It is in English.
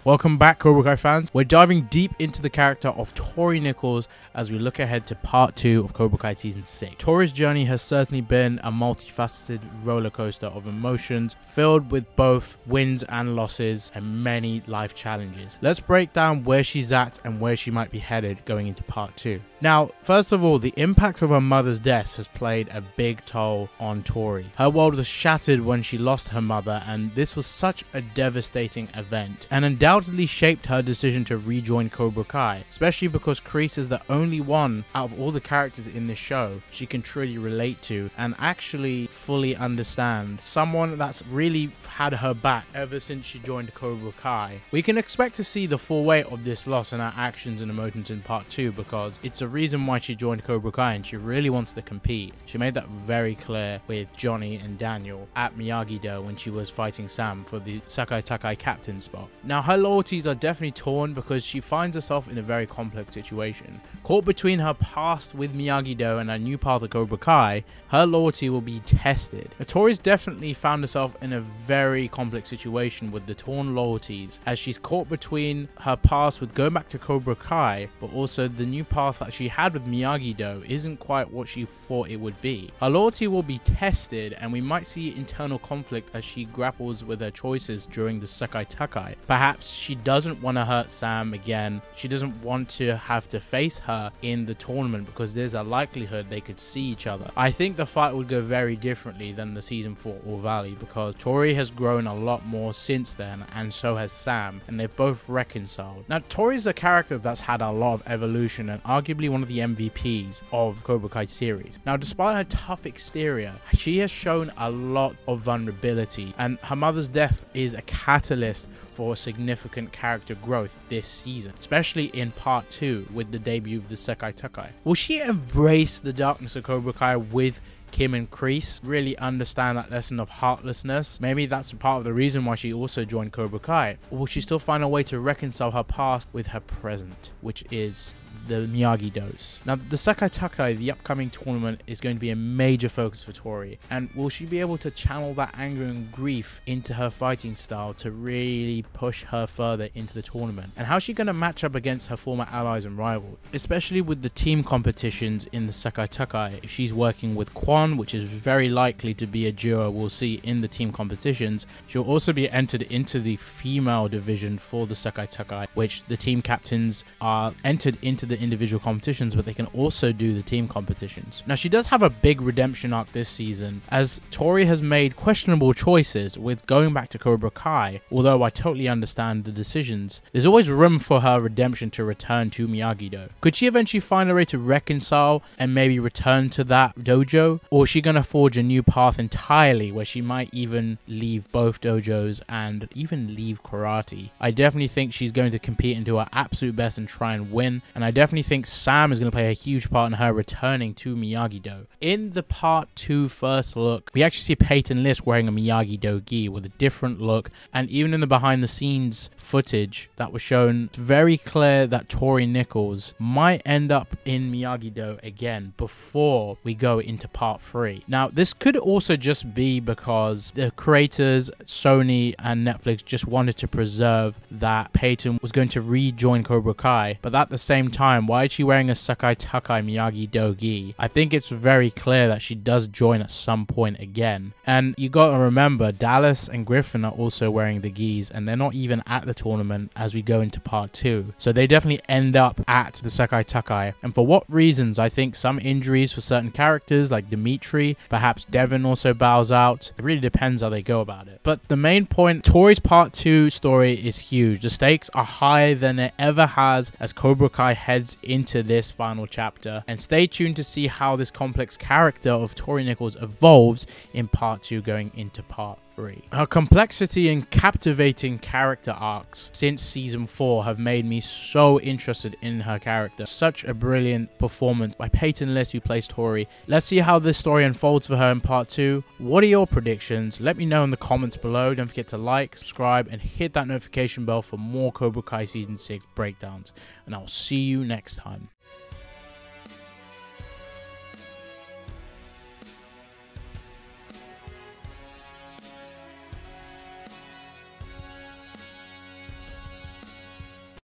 Welcome back, Cobra Kai fans. We're diving deep into the character of Tory Nichols as we look ahead to part 2 of Cobra Kai Season 6. Tory's journey has certainly been a multifaceted roller coaster of emotions, filled with both wins and losses and many life challenges. Let's break down where she's at and where she might be headed going into part 2. Now, first of all, the impact of her mother's death has played a big toll on Tory. Her world was shattered when she lost her mother, and this was such a devastating event, and undoubtedly shaped her decision to rejoin Cobra Kai, especially because Kreese is the only one out of all the characters in this show she can truly relate to and actually fully understand. Someone that's really had her back ever since she joined Cobra Kai. We can expect to see the full weight of this loss in her actions and emotions in part 2 because it's a reason why she joined Cobra Kai and she really wants to compete. She made that very clear with Johnny and Daniel at Miyagi-Do when she was fighting Sam for the Sekai Taikai captain spot. Now, her loyalties are definitely torn because she finds herself in a very complex situation. Caught between her past with Miyagi-Do and her new path at Cobra Kai, her loyalty will be tested. Tori's definitely found herself in a very complex situation with the torn loyalties, as she's caught between her past with going back to Cobra Kai, but also the new path that she had with Miyagi-Do isn't quite what she thought it would be. Her loyalty will be tested, and we might see internal conflict as she grapples with her choices during the Sekai Taikai. Perhaps she doesn't want to hurt Sam again. She doesn't want to have to face her in the tournament because there's a likelihood they could see each other. I think the fight would go very differently than the season 4 All Valley because Tory has grown a lot more since then, and so has Sam, and they've both reconciled. Now, Tory's a character that's had a lot of evolution and arguably one of the MVPs of Cobra Kai series. Now, despite her tough exterior, she has shown a lot of vulnerability, and her mother's death is a catalyst for significant character growth this season, especially in part 2 with the debut of the Sekai Taikai. Will she embrace the darkness of Cobra Kai with Kim and Kreese, really understand that lesson of heartlessness? Maybe that's part of the reason why she also joined Cobra Kai. Or will she still find a way to reconcile her past with her present, which is the Miyagi-Dos? Now, the Sekai Taikai, the upcoming tournament, is going to be a major focus for Tory, and will she be able to channel that anger and grief into her fighting style to really push her further into the tournament? And how's she going to match up against her former allies and rivals, especially with the team competitions in the Sekai Taikai? If she's working with Kwon, which is very likely to be a duo we'll see in the team competitions, she'll also be entered into the female division for the Sekai Taikai, which the team captains are entered into the individual competitions, but they can also do the team competitions. Now, she does have a big redemption arc this season, as Tory has made questionable choices with going back to Cobra Kai. Although I totally understand the decisions, there's always room for her redemption to return to Miyagi-Do. Could she eventually find a way to reconcile and maybe return to that dojo? Or is she going to forge a new path entirely where she might even leave both dojos and even leave karate? I definitely think she's going to compete and do her absolute best and try and win, and I definitely think Sam is going to play a huge part in her returning to Miyagi-Do. In the part 2 first look, we actually see Peyton List wearing a Miyagi-Do gi with a different look, and even in the behind the scenes footage that was shown, it's very clear that Tory Nichols might end up in Miyagi-Do again before we go into part 3. Now, this could also just be because the creators, Sony and Netflix, just wanted to preserve that Peyton was going to rejoin Cobra Kai, but at the same time, why is she wearing a Sekai Taikai Miyagi-Do gi? I think it's very clear that she does join at some point again. And you gotta remember, Dallas and Griffin are also wearing the gis, and they're not even at the tournament as we go into part 2. So they definitely end up at the Sekai Taikai. And for what reasons? I think some injuries for certain characters like Dimitri, perhaps Devin also bows out. It really depends how they go about it. But the main point, Tory's part 2 story is huge. The stakes are higher than it ever has as Cobra Kai heads into this final chapter, and stay tuned to see how this complex character of Tory Nichols evolves in part 2 going into part 3. Her complexity and captivating character arcs since season 4 have made me so interested in her character. Such a brilliant performance by Peyton List, who plays Tory. Let's see how this story unfolds for her in part 2. What are your predictions? Let me know in the comments below. Don't forget to like, subscribe, and hit that notification bell for more Cobra Kai season 6 breakdowns. And I'll see you next time.